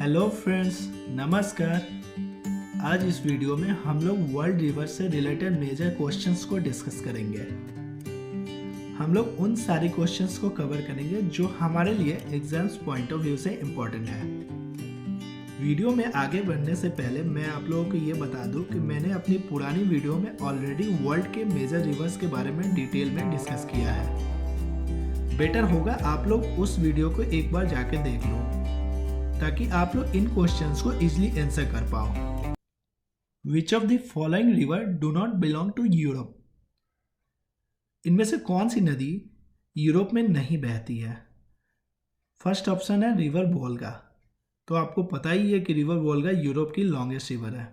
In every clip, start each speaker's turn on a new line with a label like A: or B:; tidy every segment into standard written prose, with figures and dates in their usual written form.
A: Hello friends, नमस्कार। आज इस वीडियो में हम लोग वर्ल्ड रिवर से रिलेटेड मेजर क्वेश्चंस को डिस्कस करेंगे। हम लोग उन सारे क्वेश्चंस को कवर करेंगे जो हमारे लिए एग्जाम्स पॉइंट ऑफ व्यू से इम्पोर्टेंट है। वीडियो में आगे बढ़ने से पहले मैं आप लोगों को ये बता दूं कि मैंने अपनी पुरानी वीडियो में ऑलरेडी वर्ल्ड के मेजर रिवर्स के बारे में डिटेल में डिस्कस किया है। बेटर होगा आप लोग उस वीडियो को एक बार जाके देख लो ताकि आप लोग इन क्वेश्चंस को इजीली आंसर कर पाओ। Which of the following river do not belong to Europe? इनमें से कौन सी नदी यूरोप में नहीं बहती है? फर्स्ट ऑप्शन है रिवर वोल्गा। तो आपको पता ही है कि रिवर वोल्गा यूरोप की लॉन्गेस्ट रिवर है।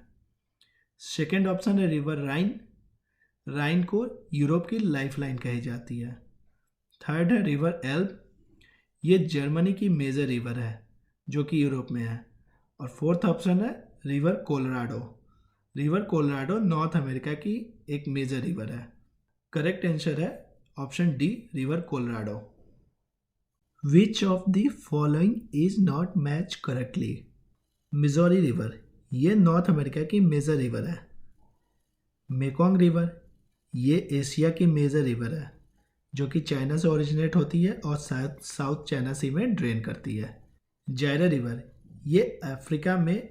A: सेकेंड ऑप्शन है रिवर राइन। राइन को यूरोप की लाइफलाइन कही जाती है। थर्ड है रिवर एल्ब। ये जर्मनी की मेजर रिवर है जो कि यूरोप में है। और फोर्थ ऑप्शन है river Colorado. River Colorado north America की एक मेजर रिवर है। करेक्ट आंसर है option D, river Colorado. Which of the following is not match correctly? Missouri river, ये नॉर्थ अमेरिका की मेजर रिवर है। मेकोंग रिवर, ये Asia की major river है जो कि चाइना से ओरिजिनेट होती है और साउथ चाइना सी में ड्रेन करती है। जायरा रिवर, ये अफ्रीका में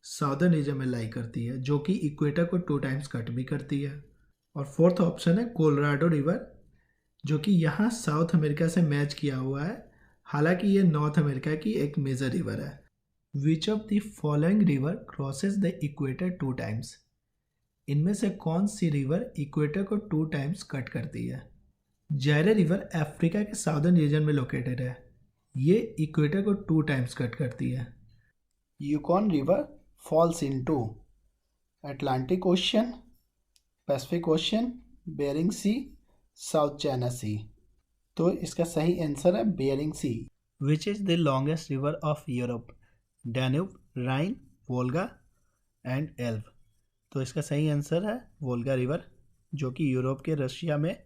A: साउदर्न रीजन में लाई करती है जो कि इक्वेटर को 2 टाइम्स कट भी करती है। और फोर्थ ऑप्शन है कोलोराडो रिवर जो कि यहाँ साउथ अमेरिका से मैच किया हुआ है, हालांकि ये नॉर्थ अमेरिका की एक मेजर रिवर है। Which of the following river crosses the equator 2 times? इनमें से कौन सी रिवर इक्वेटर को 2 टाइम्स कट करती है? जायरा रिवर अफ्रीका के साउदर्न रीजन में लोकेटेड है। ये इक्वेटर को 2 टाइम्स कट करती है। Yukon river falls into Atlantic ocean, Pacific ocean, Bering sea, South China sea. तो इसका सही आंसर है Bering sea. Which is the longest river of Europe? Danube, Rhine, Volga and Elbe. तो इसका सही आंसर है वोल्गा रिवर जो कि यूरोप के रशिया में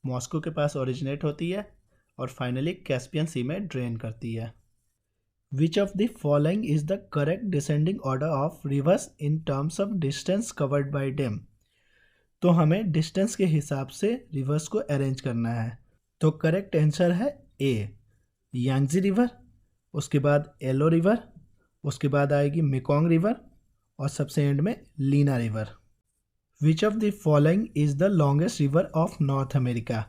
A: मॉस्को के पास ओरिजिनेट होती है और फाइनली कैस्पियन सी में ड्रेन करती है। Which of the following is the correct descending order of rivers in terms of distance covered by them? तो हमें डिस्टेंस के हिसाब से रिवर्स को अरेंज करना है। तो करेक्ट आंसर है ए, यांगजी रिवर, उसके बाद एलो रिवर, उसके बाद आएगी मेकोंग रिवर और सबसे एंड में Lena river. Which of the following is the longest river of North America?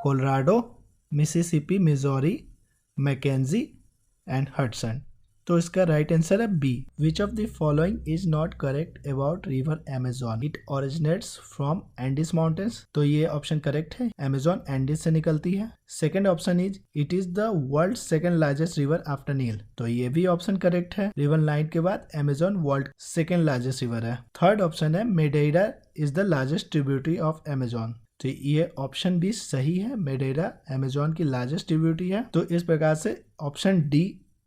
A: Colorado, Mississippi, Missouri, Mackenzie and Hudson. तो इसका राइट आंसर है B. Which of the following is not correct about river Amazon? It originates from Andes mountains. तो ये option correct है, Amazon Andes से निकलती है। Second option it is the world second largest river after Nile. तो ये भी option correct है। रिवर नाइल के बाद Amazon world second largest river है। थर्ड ऑप्शन है Madeira is the largest tributary of Amazon. तो ये ऑप्शन भी सही है, मेडेरा अमेजोन की लार्जेस्ट ट्रिब्यूटरी है। तो इस प्रकार से ऑप्शन डी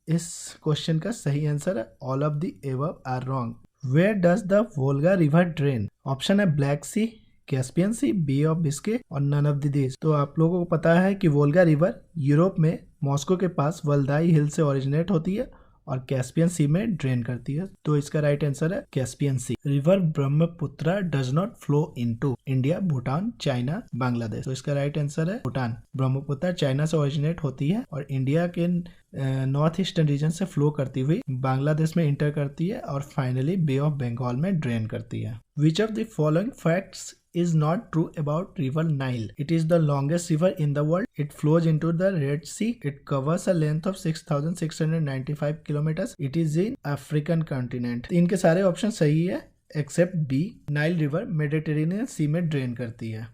A: इस क्वेश्चन का सही आंसर है। All of the above are wrong. Where does the Volga river drain? Option है black sea, Caspian sea, bay of Biscay और नन ऑफ द दिस। तो आप लोगों को पता है कि वोल्गा रिवर यूरोप में मॉस्को के पास वल्दाई हिल से ओरिजिनेट होती है और कैस्पियन सी में ड्रेन करती है। तो इसका राइट आंसर है Caspian Sea. River Brahmaputra does not flow into India, Bhutan, China, Bangladesh. तो इसका राइट आंसर है भूटान। ब्रह्मपुत्र चाइना से ओरिजिनेट होती है और इंडिया के नॉर्थ ईस्टर्न रीजन से फ्लो करती हुई बांग्लादेश में इंटर करती है और फाइनली बे ऑफ बंगाल में ड्रेन करती है। Which of the following facts is not true about river Nile? It is the longest river in the world. It flows into the Red Sea. It covers a length of 6,695 kilometers. It is in African continent. इनके सारे option सही है except B. Nile river Mediterranean sea में drain करती है।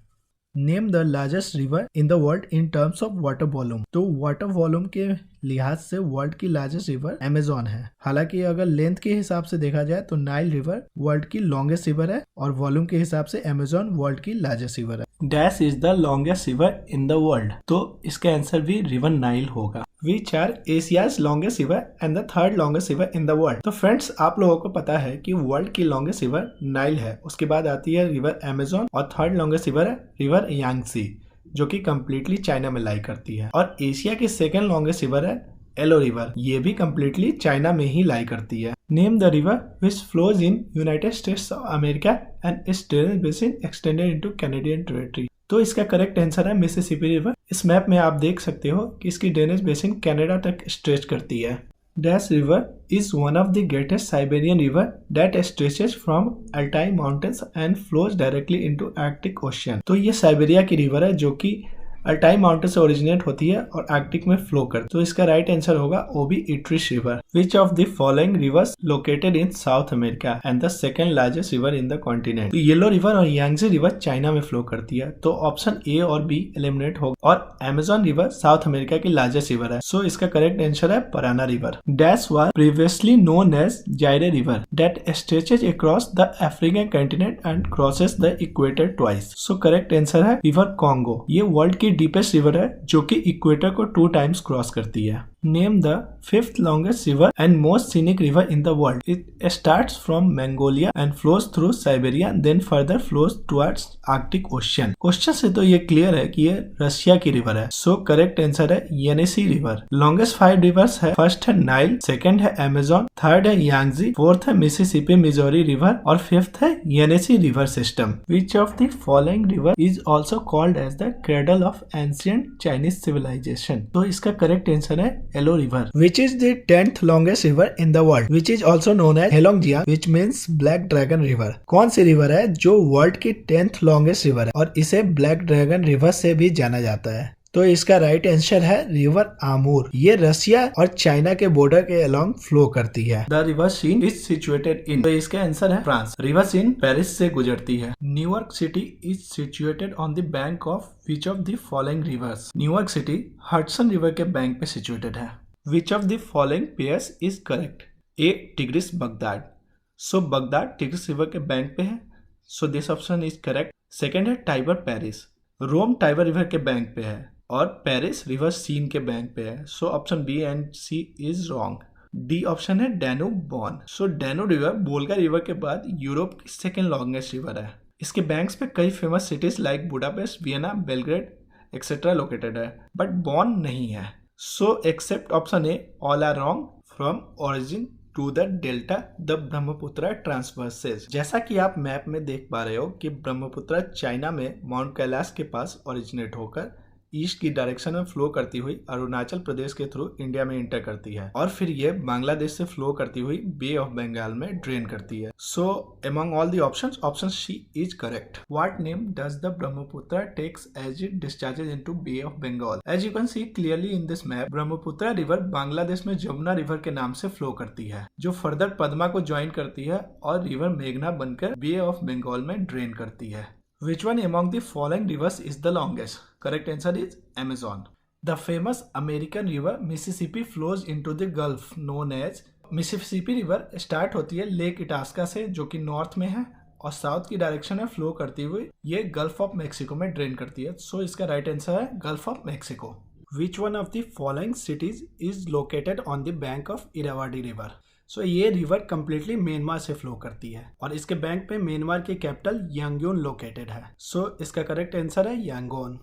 A: Name the largest river in the world in terms of water volume. तो water volume के लिहाज से वर्ल्ड की लार्जेस्ट रिवर अमेजोन है। हालांकि अगर लेंथ के हिसाब से देखा जाए तो नाइल रिवर वर्ल्ड की लॉन्गेस्ट रिवर है और वॉल्यूम के हिसाब से अमेजोन वर्ल्ड की लार्जेस्ट रिवर है। Dash is the longest river in the world. तो इसका आंसर भी रिवर नाइल होगा। Which are Asia's longest river and the third longest river in the world. तो फ्रेंड्स, आप लोगों को पता है कि वर्ल्ड की लॉन्गेस्ट रिवर नाइल है, उसके बाद आती है रिवर अमेजोन और थर्ड लॉन्गेस्ट रिवर है रिवर यांगसी जो कि कम्प्लीटली चाइना में लाई करती है। और एशिया की सेकेंड लॉन्गेस्ट रिवर है एलो रिवर, ये भी कम्प्लीटली चाइना में ही लाई करती है। Name the river which flows in United states of America and it's drainage basin extended into Canadian territory. तो इसका करेक्ट आंसर है मिसिसिपी रिवर। इस मैप में आप देख सकते हो कि इसकी ड्रेनेज बेसिन कनाडा तक स्ट्रेच करती है। Dash River is one of the greatest Siberian river that stretches from Altai Mountains and flows directly into Arctic Ocean। तो ये साइबेरिया की रिवर है जो कि अल्टाई माउंटेन से ओरिजिनेट होती है और आर्कटिक में फ्लो करती है। तो इसका राइट आंसर होगा ओबी इट्रिश river. Which of the following rivers located in South America and the second largest river in the continent. तो येलो रिवर और यांगजी रिवर चाइना में फ्लो करती है, तो ऑप्शन ए और बी एलिमिनेट होगा। और अमेजोन रिवर साउथ अमेरिका की लार्जेस्ट रिवर है, सो इसका करेक्ट आंसर है Parana river. Dash was previously known as Zaire river that stretches across the African continent and crosses the equator twice. So correct answer है river Congo. ये world की deepest river है जो कि equator को 2 times cross करती है। Name the 5th longest river and most scenic river in the world. It starts from Mongolia and flows through Siberia, then further flows towards Arctic Ocean. Question से तो ये clear है कि ये Russia की river है, सो करेक्ट आंसर है Yenisei river. Longest 5 rivers है, फर्स्ट है नाइल, सेकंड है अमेजोन, थर्ड है यांगजी, फोर्थ है मिसिसिपी मिजोरी रिवर और फिफ्थ है Yenisei river system. Which of the following river is also called as the cradle of ancient Chinese civilization. तो इसका correct answer है Elo River, which is the 10th longest river in the world, which is also known as Heilongjiang, which means Black Dragon River। कौन सी river है जो world की 10th longest river है और इसे ब्लैक ड्रैगन रिवर से भी जाना जाता है? तो इसका राइट आंसर है रिवर आमूर। ये रशिया और चाइना के बॉर्डर के अलोंग फ्लो करती है। The river Seine is situated in, तो इसका आंसर है फ्रांस। रिवर सीन पेरिस से गुजरती है। New York city is situated on the bank of which of the following rivers. New York city Hudson river के बैंक पे सिचुएटेड है। Which of the following pairs is correct? A Tigris Baghdad. So Baghdad Tigris river के bank पे है, so this option is correct. Second है Tiber Paris. Rome Tiber river के bank पे है और पेरिस रिवर सीन के बैंक पे है, so option B and C is wrong. D option है Danube Bonn. So Danube river Volga river के बाद यूरोप की सेकेंड लॉन्गेस्ट रिवर है। इसके बैंक्स पे कई famous cities like Budapest, Vienna, Belgrade etcetera located है, बट बॉन नहीं है। So except option A, all are wrong. From origin to the delta the Brahmaputra traverses. जैसा कि आप मैप में देख पा रहे हो कि ब्रह्मपुत्र चाइना में माउंट कैलाश के पास ओरिजिनेट होकर ईस्ट की डायरेक्शन में फ्लो करती हुई अरुणाचल प्रदेश के थ्रू इंडिया में इंटर करती है और फिर ये बांग्लादेश से फ्लो करती हुई बे ऑफ बंगाल में ड्रेन करती है। So among all the options, option C is correct. What name does the Brahmaputra takes as it discharges into bay of Bengal? As you can see clearly in this map, Brahmaputra river Bangladesh में Jamuna river के नाम से flow करती है, जो further Padma को join करती है और रिवर मेघना बनकर बे ऑफ बंगाल में ड्रेन करती है। Which one among the following rivers is the longest? Correct answer is Amazon. The famous American river Mississippi flows into the Gulf known as Mississippi River start होती है लेक इटास्का से जो कि north में है और साउथ की direction में फ्लो करती हुई ये गल्फ ऑफ मैक्सिको में ड्रेन करती है। सो इसका राइट आंसर है gulf of Mexico. Which one of the following cities is located on the bank of Irrawaddy River? सो ये रिवर कम्प्लीटली म्यांमार से फ्लो करती है और इसके बैंक पे म्यांमार की कैपिटल यांगून लोकेटेड है। सो इसका करेक्ट आंसर है Yangon.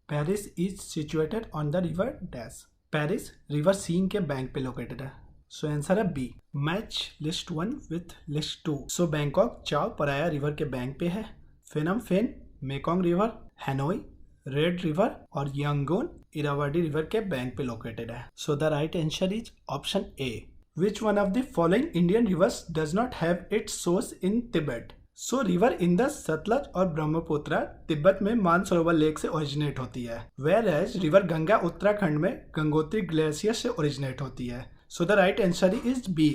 A: Paris is situated on the river dash. Paris river Seine के बैंक पे लोकेटेड है, सो आंसर है B. Match list 1 with list 2। So Bangkok Chao Phraya river के bank पे है। Phnom Penh, Mekong river, Hanoi, red river और Yangon Irrawaddy river के bank पे लोकेटेड है। So the right answer is option A. Which one of the following Indian rivers does not have its source in Tibet? So river in the Sutlej और ब्रह्मपुत्र तिब्बत में Mansarovar lake से originate होती है, whereas river Ganga Uttarakhand में Gangotri glacier से originate होती है। So the right answer is B.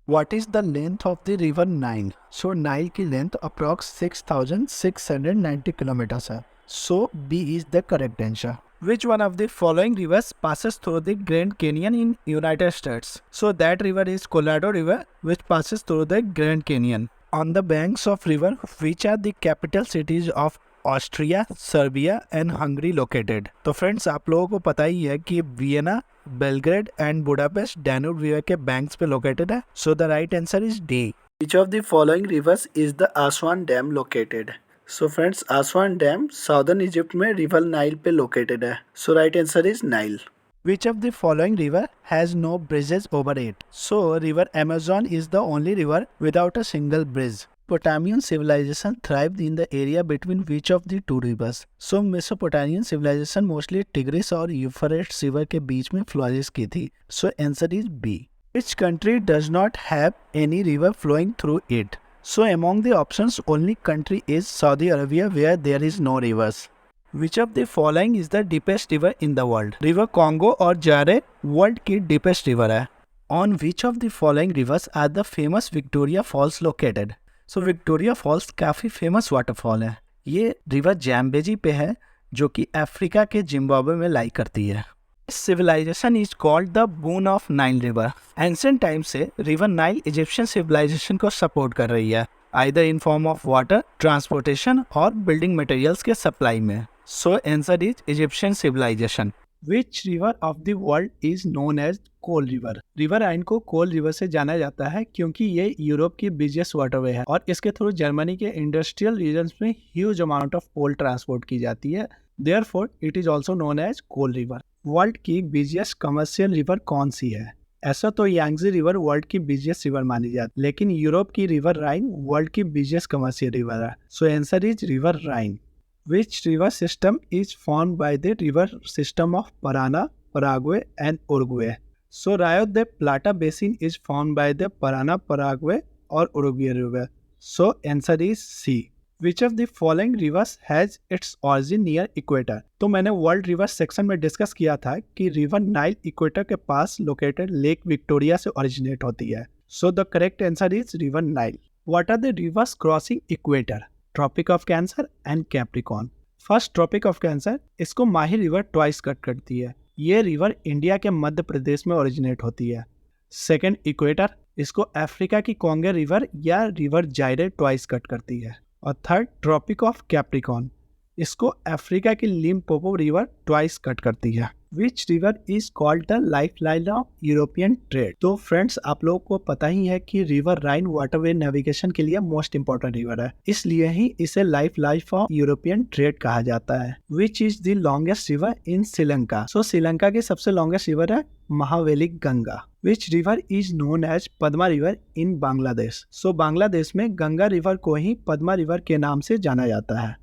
A: What is the length of the river Nile? So Nile की लेंथ अप्रॉक्स 6,690 किलोमीटर है। So B is the correct answer. Which one of the following rivers passes through the Grand Canyon in United States? So that river is Colorado River, which passes through the Grand Canyon. On the banks of river, which are the capital cities of Austria, Serbia and Hungary located? तो friends आप लोगों को पता ही है कि Vienna, Belgrade and Budapest Danube river के banks पे located है। So the right answer is D. Which of the following rivers is the Aswan Dam located? So friends Aswan dam southern Egypt में रिवर नाइल पे located है। So right answer is Nile. Which of the following river has no bridges over it? So, river Amazon is the only river without a single bridge. Mesopotamian civilization thrived in the area between which of the two rivers? So, Mesopotamian civilization mostly Tigris और Euphrates river के बीच में flourish की थी. So, answer is B. Which country does not have any river flowing through it? So, among the options, only country is Saudi Arabia where there is no rivers. Which of the following is the deepest river in the world? River Congo और जारे world की deepest river है. On which of the following rivers are the famous Victoria Falls located? So Victoria Falls काफ़ी famous waterfall है. ये river जैम्बेजी पे है जो कि अफ्रीका के जिम्बाब्वे में लाई करती है. Civilisation is called the boon of Nile river. Ancient time से रिवर नाइल इजिप्शियन सिविलाइजेशन को सपोर्ट कर रही है, either in form of water, transportation और बिल्डिंग मटेरियल्स के सप्लाई में. So answer is Egyptian civilization. Which river of the world is known as coal river? River Rhine को coal river से जाना जाता है क्योंकि ये यूरोप की बिजिएस्ट वाटरवे है और इसके थ्रू जर्मनी के इंडस्ट्रियल रीजन्स में huge amount of coal transport की जाती है. Therefore it is also known as coal river. World की बिजिएस्ट कमर्शियल रिवर कौन सी है? ऐसा तो यांगजी रिवर वर्ल्ड की बिजिएस्ट रिवर मानी जाती है, लेकिन यूरोप की रिवर राइन वर्ल्ड की बिजिएस्ट कमर्शियल रिवर है. So answer is river Rhine. Which river system is formed by the river system of Parana, Paraguay and Uruguay? So Rio de Plata basin is formed by the Parana, Paraguay or Uruguay river. So answer is C. Which of the following rivers has its origin near equator? तो मैंने world river section में discuss किया था कि river Nile equator के पास located lake Victoria से originate होती है. So the correct answer is river Nile. What are the rivers crossing equator? Tropic of cancer and Capricorn. First tropic of cancer, इसको Mahi river twice cut करती है. ये river India के मध्य प्रदेश में originate होती है. सेकंड इक्वेटर, इसको अफ्रीका की कॉन्गो रिवर या रिवर जायरे ट्वाइस कट करती है. और थर्ड ट्रॉपिक ऑफ कैप्रिकॉन, इसको अफ्रीका की लिम्पोपो रिवर ट्वाइस कट करती है. विच river is called the life line of European trade? तो फ्रेंड्स, आप लोगों को पता ही है कि रिवर राइन वाटरवे नेविगेशन के लिए मोस्ट इंपॉर्टेंट रिवर है, इसलिए ही इसे लाइफ ऑफ यूरोपियन ट्रेड कहा जाता है. Which is the longest river in Sri Lanka? So Sri Lanka की सबसे लॉन्गेस्ट रिवर है Mahaweli Ganga. Which river is known as Padma river in Bangladesh? So Bangladesh में गंगा रिवर को ही पद्मा रिवर के नाम से जाना जाता है.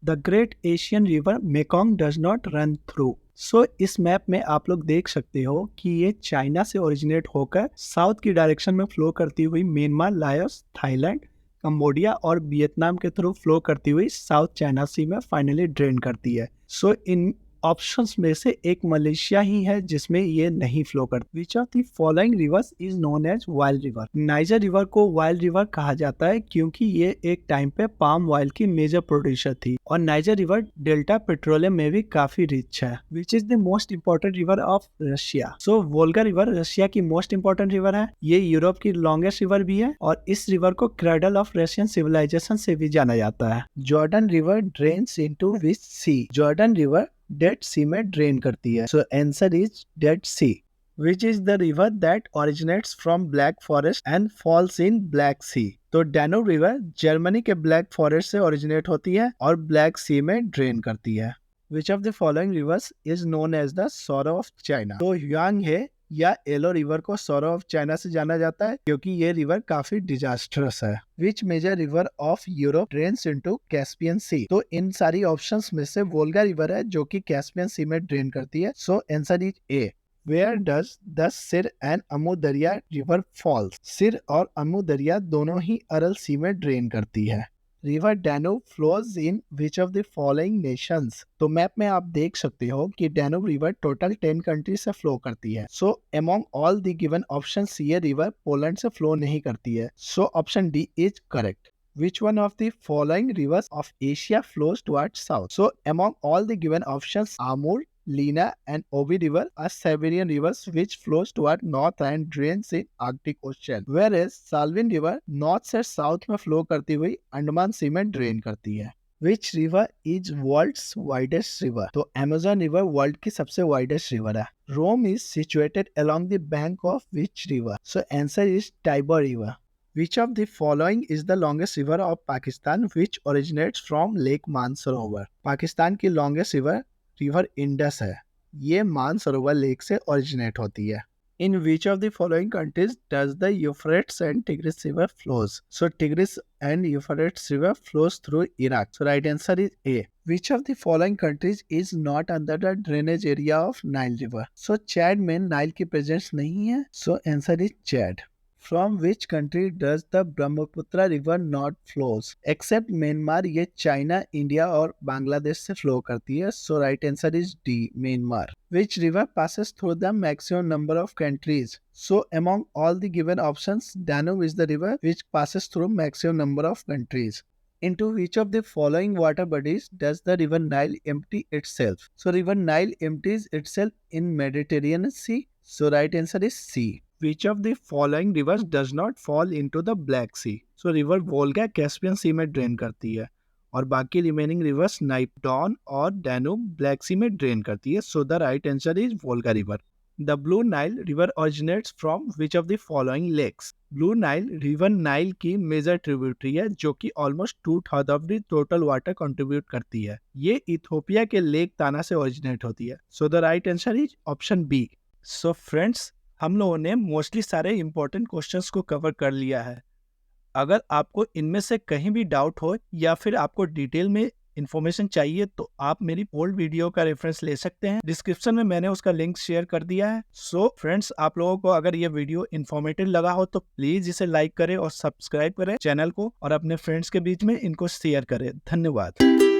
A: The great Asian river Mekong does not run through. So इस मैप में आप लोग देख सकते हो कि ये चाइना से ओरिजिनेट होकर साउथ की डायरेक्शन में फ्लो करती हुई म्यांमार, लाओस, थाईलैंड, कंबोडिया और वियतनाम के थ्रू फ्लो करती हुई साउथ चाइना सी में फाइनली ड्रेन करती है. सो इन ऑप्शंस में से एक मलेशिया ही है जिसमें ये नहीं फ्लो करती. Which of the following rivers is known as wild river? Niger river को वाइल्ड रिवर कहा जाता है क्योंकि ये एक टाइम पे पाम ऑयल की मेजर प्रोड्यूसर थी और नाइजर रिवर डेल्टा पेट्रोलियम में भी काफी रिच है. Which is the most important river of Russia? So Volga river Russia की मोस्ट इंपॉर्टेंट रिवर है. ये यूरोप की लॉन्गेस्ट रिवर भी है और इस रिवर को क्रेडल ऑफ रशियन सिविलाइजेशन से भी जाना जाता है. Jordan river drains into which sea? Jordan river dead sea में ड्रेन करती है. So answer is dead sea. Which is the river that originates from black forest and falls in black sea? तो Danube river Germany के black forest से originate होती है और black sea में ड्रेन करती है. Which of the following rivers is known as the sorrow of China? तो ह्युआंग हे या येलो रिवर को सॉरो ऑफ चाइना से जाना जाता है क्योंकि ये रिवर काफी डिजास्टरस है. Which major river of Europe drains into Caspian sea? तो इन सारी ऑप्शंस में से वोल्गा रिवर है जो कि कैस्पियन सी में ड्रेन करती है. So answer is a. Where does the सिर एंड अमू दरिया रिवर फॉल्स? सिर और अमू दरिया दोनों ही अरल सी में ड्रेन करती है. River Danube flows in which of the following nations? तो मैप में आप देख सकते हो कि डैन्यूब रिवर टोटल 10 कंट्री से फ्लो करती है. So among all the given options ये रिवर पोलैंड से फ्लो नहीं करती है. So option D is correct. Which one of the following rivers of Asia flows towards south? So among all the given options, Amur, Lena and Obi river are Siberian rivers which flows toward north and drains in Arctic Ocean. Whereas Salween river north से south में flow करती हुई अंडमान सी में drain करती है. Which river is world's widest river? तो Amazon river world की सबसे widest river है. Rome is situated along the bank of which river? So answer is Tiber river. Which of the following is the longest river of Pakistan which originates from Lake Mansarovar? Pakistan की longest river river Indus है. ये Mansarovar lake से originate होती है। In which of the following countries does the Euphrates and Tigris river flows? So Tigris and Euphrates river flows through Iraq. So right answer is A. Which of the following countries is not under the drainage area of Nile river? So Chad में Nile की presence नहीं है. So answer is Chad. From which country does the Brahmaputra river not flows? Except Myanmar, ये China, India और बांग्लादेश से flow करती है. So right answer is D, Myanmar. Which river passes through the maximum number of countries? So among all the given options, Danube is the river which passes through maximum number of countries. Into which of the following water bodies does the river Nile empty itself? So river Nile empties itself in Mediterranean Sea. So right answer is C. Which of the following rivers does not fall into the Black Sea? So river Volga Caspian sea में drain करती है और बाकी remaining reverse नाइपडॉन और डैनूब black sea में drain करती है. So the right answer is Volga river. The blue Nile river originates from which of the following lakes? Blue Nile river Nile की मेजर ट्रिब्यूटरी है जो कि almost 2/3 of the total water contribute करती है. ये Ethiopia के lake ताना से ओरिजिनेट होती है. So the right answer is option B. So friends, हम लोगों ने मोस्टली सारे इंपॉर्टेंट क्वेश्चंस को कवर कर लिया है. अगर आपको इनमें से कहीं भी डाउट हो या फिर आपको डिटेल में इंफॉर्मेशन चाहिए तो आप मेरी ओल्ड वीडियो का रेफरेंस ले सकते हैं. डिस्क्रिप्शन में मैंने उसका लिंक शेयर कर दिया है. सो फ्रेंड्स, आप लोगों को अगर ये वीडियो इन्फॉर्मेटिव लगा हो तो प्लीज इसे लाइक करें और सब्सक्राइब करें चैनल को और अपने फ्रेंड्स के बीच में इनको शेयर करें. धन्यवाद.